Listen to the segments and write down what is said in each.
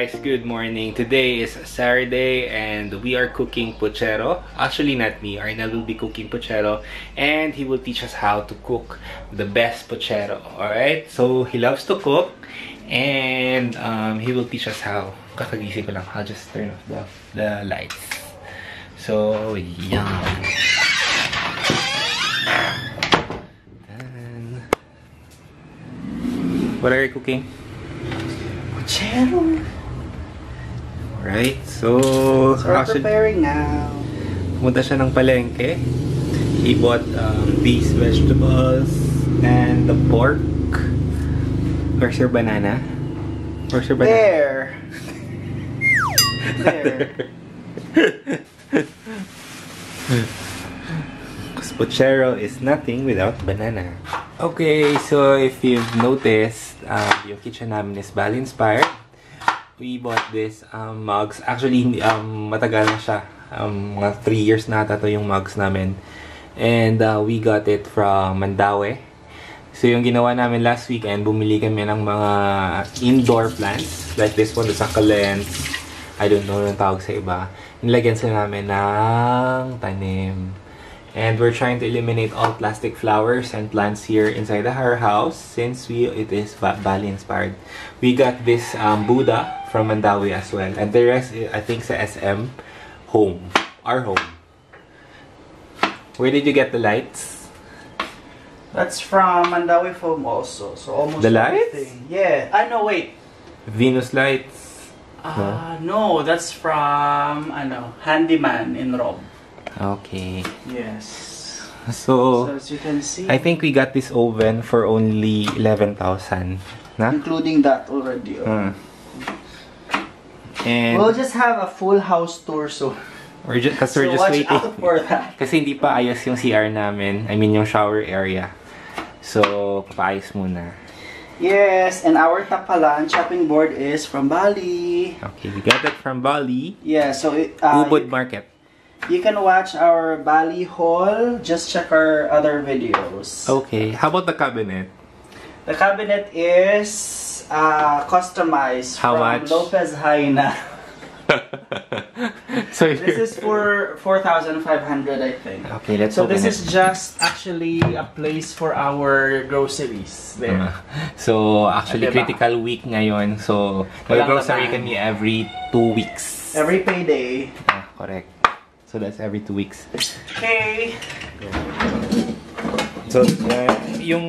guys, good morning. Today is Saturday and we are cooking pochero. Actually, not me. Arnel will be cooking pochero and he will teach us how to cook the best pochero. Alright? So, he loves to cook and he will teach us how. Kakagising ko lang. I'll just turn off the lights. So, yum. And what are you cooking? Pochero. Right, so we're preparing now. Pumunta siya ng palengke. He bought these vegetables and the pork. Where's your banana? Where's your banana? There. There. Because pochero is nothing without banana. Okay, so if you've noticed, yung kitchen namin is Bali-inspired. We bought this mugs. Actually, matagal na siya. Mga 3 years na ata to yung mugs namin. And we got it from Mandaue. So yung ginawa namin last weekend, bumili kami ng mga indoor plants. Like this one, the succulents. I don't know yung tawag sa iba. Nilagyan sila namin ng tanim. And we're trying to eliminate all plastic flowers and plants here inside our house since it is Bali-inspired. We got this Buddha from Mandaue as well. And the rest, I think, sa SM home. Our home. Where did you get the lights? That's from Mandaue Foam also. So almost the lights? everything. Yeah. I know, wait. Venus lights? No, that's from Handyman in Rob. Okay. Yes. So as you can see, I think we got this oven for only 11,000. Na? including that already. And we'll just have a full house tour, so we're just watch waiting. out for that. Kasi hindi pa ayos yung CR namin. I mean yung shower area. So, papaayos muna. Yes, and our tapalan chopping board is from Bali. Okay, we got it from Bali. Yeah, so Ubud Market. You can watch our Bali haul. Just check our other videos. Okay, how about the cabinet? The cabinet is customized How from much? Lopez Haina. So This is for 4,500, I think. Okay, let's So open this it. is just actually a place for our groceries there. So actually Diba? critical week ngayon. So Walang grocery laman. kami every 2 weeks. Every payday. Correct. So that's every 2 weeks. Okay. So yung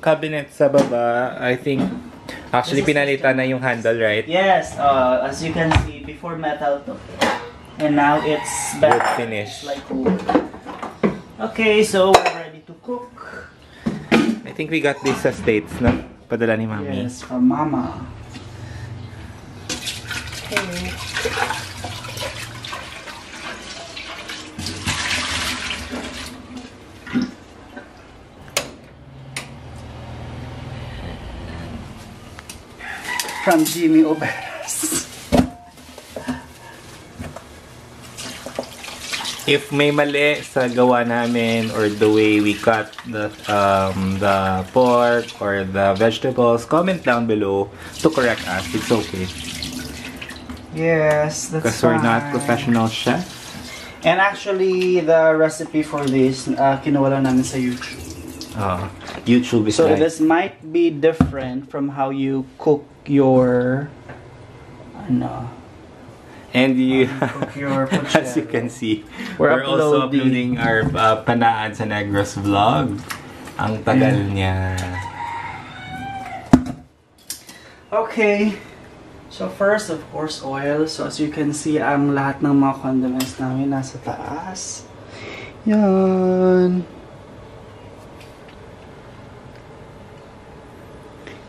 cabinet sa baba, I think actually pinalitan na yung handle, right? Yes, as you can see, before metal to. And now it's back. Wood finish. Like wood. Okay, so we're ready to cook. I think we got this sa States, no? Padala ni Mami. Yes, from Mama. Okay. From Jimmy Oberas. If may mali sa gawa namin or the way we cut the pork or the vegetables, comment down below to correct us. It's okay. Yes, that's Because we're not fine. professional chefs. And actually, the recipe for this, kinuha lang namin sa YouTube. YouTube is So like... this might be different from how you cook your, And you, cook your as you pochero. can see, We're we're also uploading. uploading our Panaan sa Negros vlog. Ang tagal niya. Okay. So first, of course, oil. So as you can see, ang lahat ng mga condiments namin nasa taas. Yan.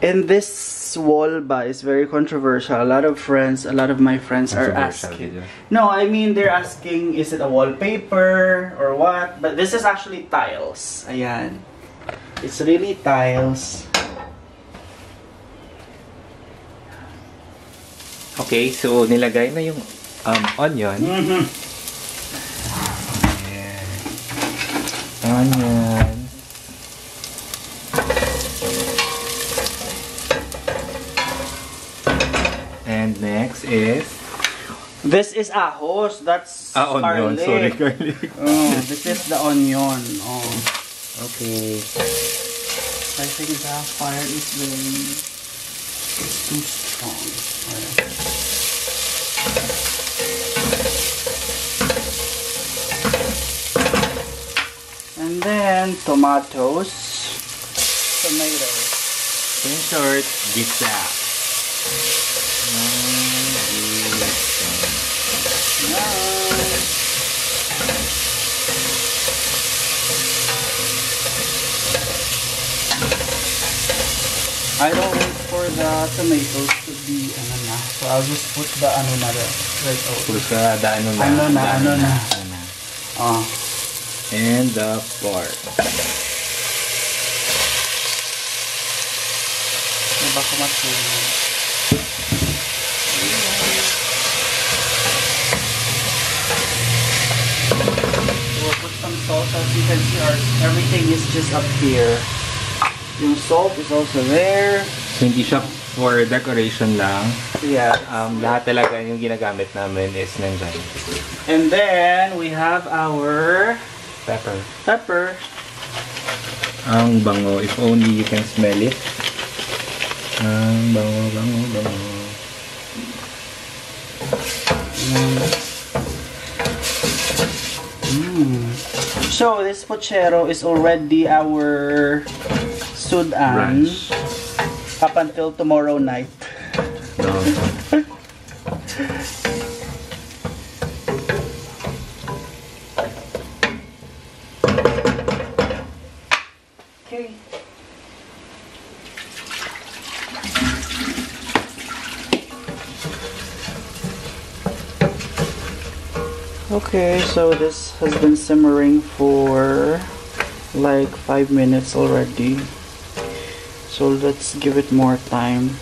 And this wall ba is very controversial. A lot of my friends are asking. No, I mean they're asking, is it a wallpaper or what? But this is actually tiles. Ayan. It's really tiles. Okay, so nilagay na yung onion. Ayan. Onion. And next is... This is ahos. That's onion. garlic. Sorry, garlic. Oh, this is the onion. Oh. Okay. I think the fire is too strong. Right. And then tomatoes. In short, gisa. I don't wait for the tomatoes to be na. So I'll just put the na right over. Put the na. And the pork. Baka masunog. We'll put some salt. As you can see, everything is just up here. Yung salt is also there. So, hindi siya for decoration lang. Yeah. Lahat talaga yung ginagamit namin is nandyan. And then, we have our pepper. Ang bango. If only you can smell it. Bango. So, this pochero is already our sudan up until tomorrow night. Okay. Okay, so this has been simmering for like 5 minutes already. So let's give it more time.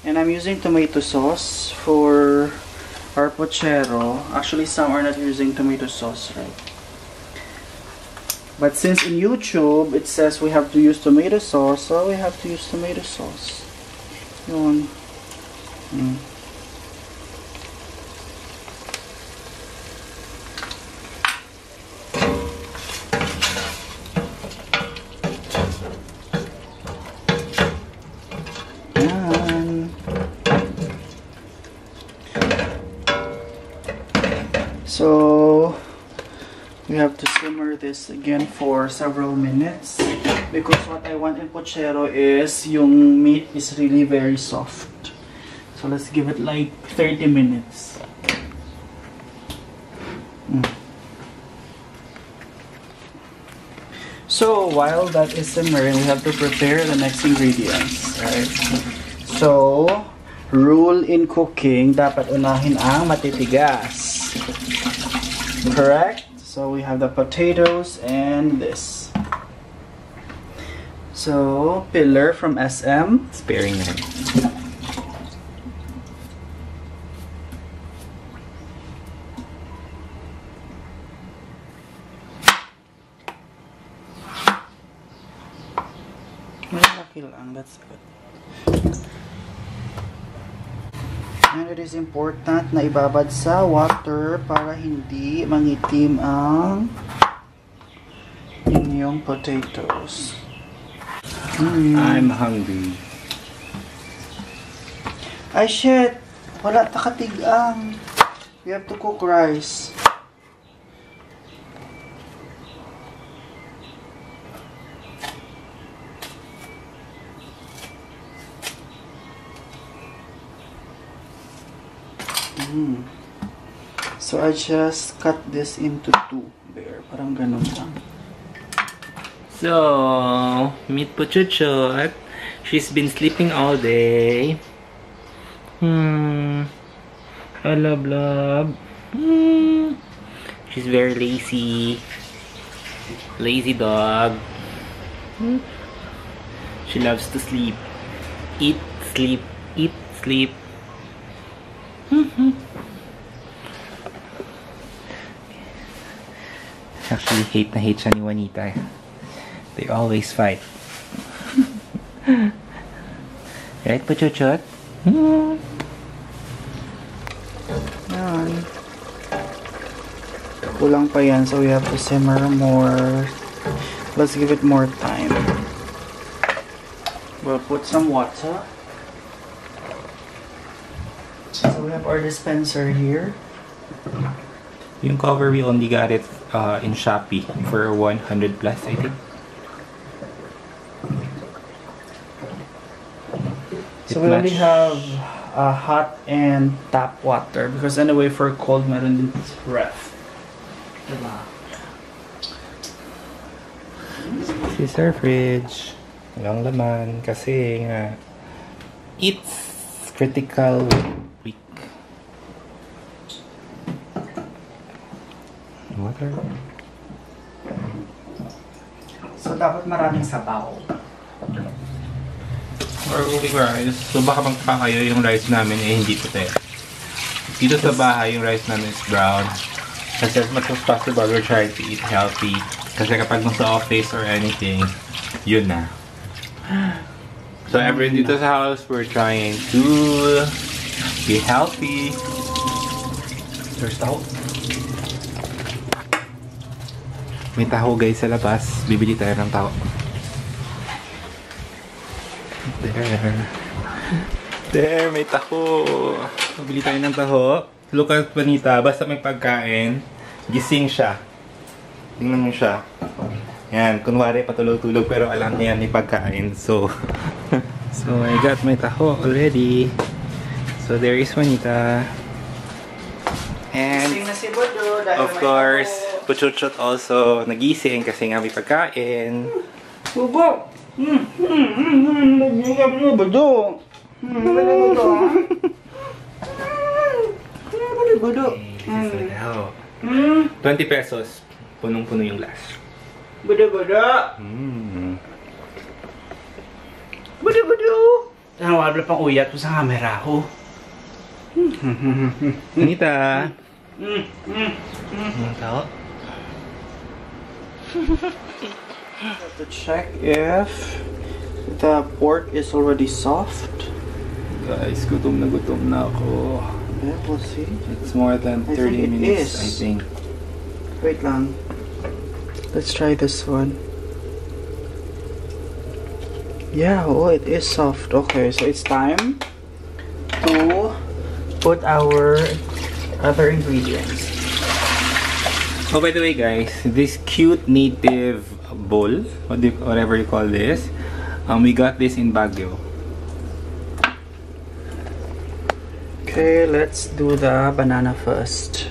And I'm using tomato sauce for our pochero. Actually, some are not using tomato sauce, right? But since in YouTube it says we have to use tomato sauce, so we have to use tomato sauce. Yun. So we have to simmer this again for several minutes because what I want in pochero is yung meat is really very soft. So let's give it like 30 minutes. So while that is simmering, we have to prepare the next ingredients, right? So rule in cooking, dapat unahin ang matitigas. Correct? So we have the potatoes and this. So pillar from SM. Sparing knife. Malaki lang, that's good. And it is important na ibabad sa water para hindi mangitim ang inyong potatoes. I'm hungry. Ay shit! Wala takatig-ang. We have to cook rice. So I just cut this into two there. Parang ganun lang. So, meet Pochuchot. She's been sleeping all day. I love. She's very lazy. Lazy dog. She loves to sleep. Eat, sleep, eat, sleep. Actually, hate siya ni Juanita. They always fight. Right, Pochuchot? Kulang pa yan, so we have to simmer more. Let's give it more time. We'll put some water. So we have our dispenser here. Yung cover, we only got it in Shopee for 100 plus, I think. So we only have hot and tap water because anyway for cold meron din ref. Diba? This is our fridge. Walang laman kasi nga it's critical week. Water. So dapat maraming sabaw. Or cooking rice. So baka magtaka kayo yung rice namin eh hindi puti. Dito sa bahay yung rice namin is brown. Kasi as much as possible we're trying to eat healthy. Kasi kapag nasa office or anything, yun na. So everyone dito sa house, we're trying to be healthy. There's taho. May taho guys sa labas. Bibili tayo ng taho. There, may taho. Bibili tayo ng taho. Look at Vanita, basta may pagkain, gising siya. Tingnan mo siya. Yan, kunwari patulog-tulog pero alam niya may pagkain. So, I got my taho already. So there is Vanita. And of course, Puchuchot also nagising kasi nga may pagkain. Bubo! Budo. 20 pesos. Punong-puno yung glass. Budo. Budo. Ano, wala pang uyat mo sa camera ko. Vanita. Tao? To check if the pork is already soft. Guys, gutom na ako. Yeah, we'll see. It's more than 30 minutes, I think. Wait lang. Let's try this one. Yeah, oh, it is soft. Okay, so it's time to put our other ingredients. Oh, by the way, guys, this cute native bowl, whatever you call this, we got this in Baguio. Okay, let's do the banana first.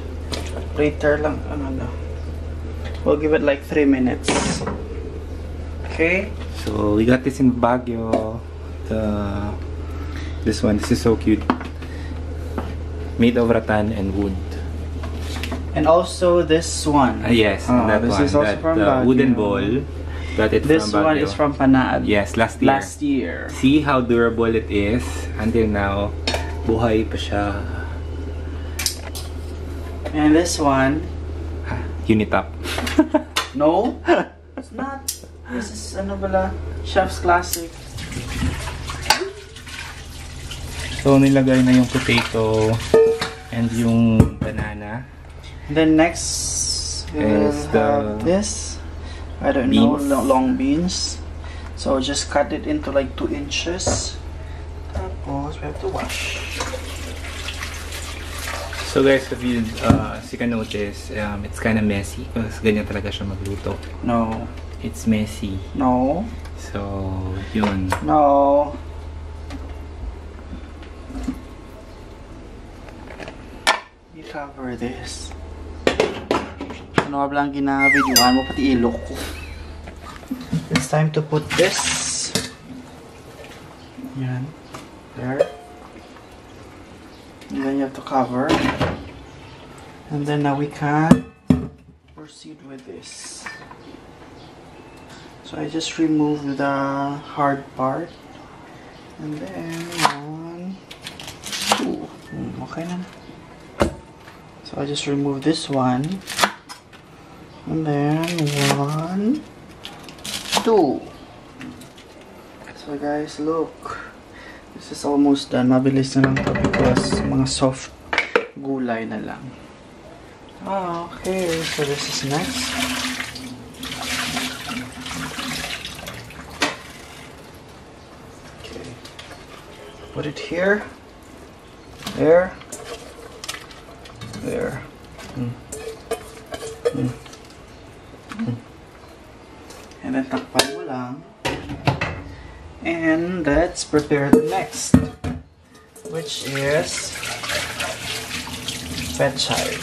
Later lang, we'll give it like 3 minutes. Okay. So we got this in Baguio. This is so cute. Made of rattan and wood. And also this one. Yes, that this one. is also That from Baguio. wooden bowl. Got it This from Baguio. one is from Panad. Yes, last year. See how durable it is until now. Buhay pa siya. And this one. Unitop. No, it's not. This is ano bala? Chef's Classic. So nilagay na yung potato and yung banana. Then next is this. I don't beans. know, long beans. So just cut it into like 2 inches. Tapos we have to wash. So guys, if you can notice, it's kind of messy because ganyan talaga siya magluto. No. It's messy. No. So, yun. No. You cover this. Ano ba lang ginabidyoan mo pati ilok ko. It's time to put this. Yan. There. And then you have to cover. And then now we can proceed with this. So I just remove the hard part. And then 1, 2. Okay na. So I just remove this one. And then 1, 2. So guys, look. This is almost done. Mabilis na lang to because mga soft gulay na lang. Oh, okay, so this is next. Okay. Put it here. There. There. And then takpan mo lang. And let's prepare the next, which is pechay.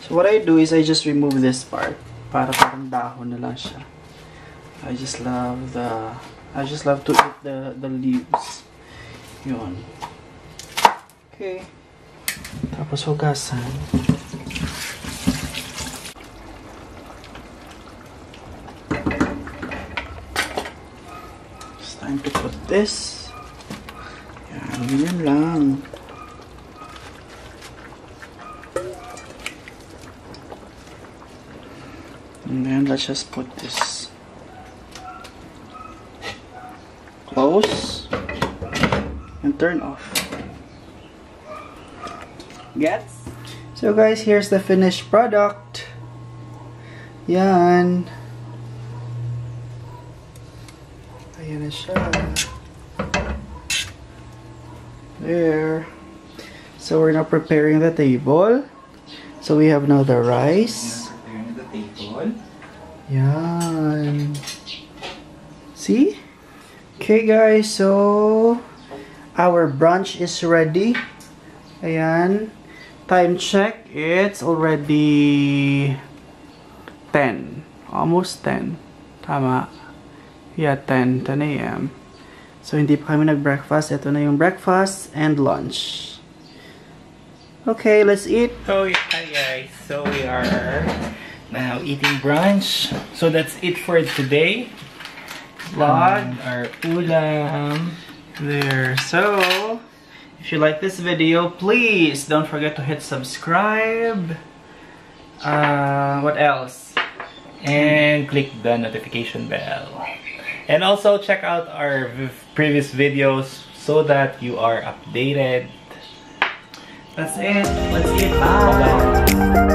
So what I do is I just remove this part. Para parang dahon na lang siya. I just love to eat the leaves. Yun. Okay. Tapos hugasan. It's time to put this. Yan, ganyan lang. And then let's just put this close and turn off. Gets? So guys, here's the finished product. Yan. Ayan na siya. There. So we're now preparing the table. So we have now the rice. Yan. See? Okay guys, so our brunch is ready. Ayan. Time check, it's already 10. Almost 10. Tama. Yeah, 10 a.m. So hindi pa kami nag-breakfast. Ito na yung breakfast and lunch. Okay, let's eat. Oh yeah, hi guys. So we are now eating brunch. So that's it for today. Vlog, our ulam. There. So, if you like this video, please don't forget to hit subscribe. What else? And click the notification bell. And also check out our previous videos so that you are updated. That's it. Let's eat. Bye.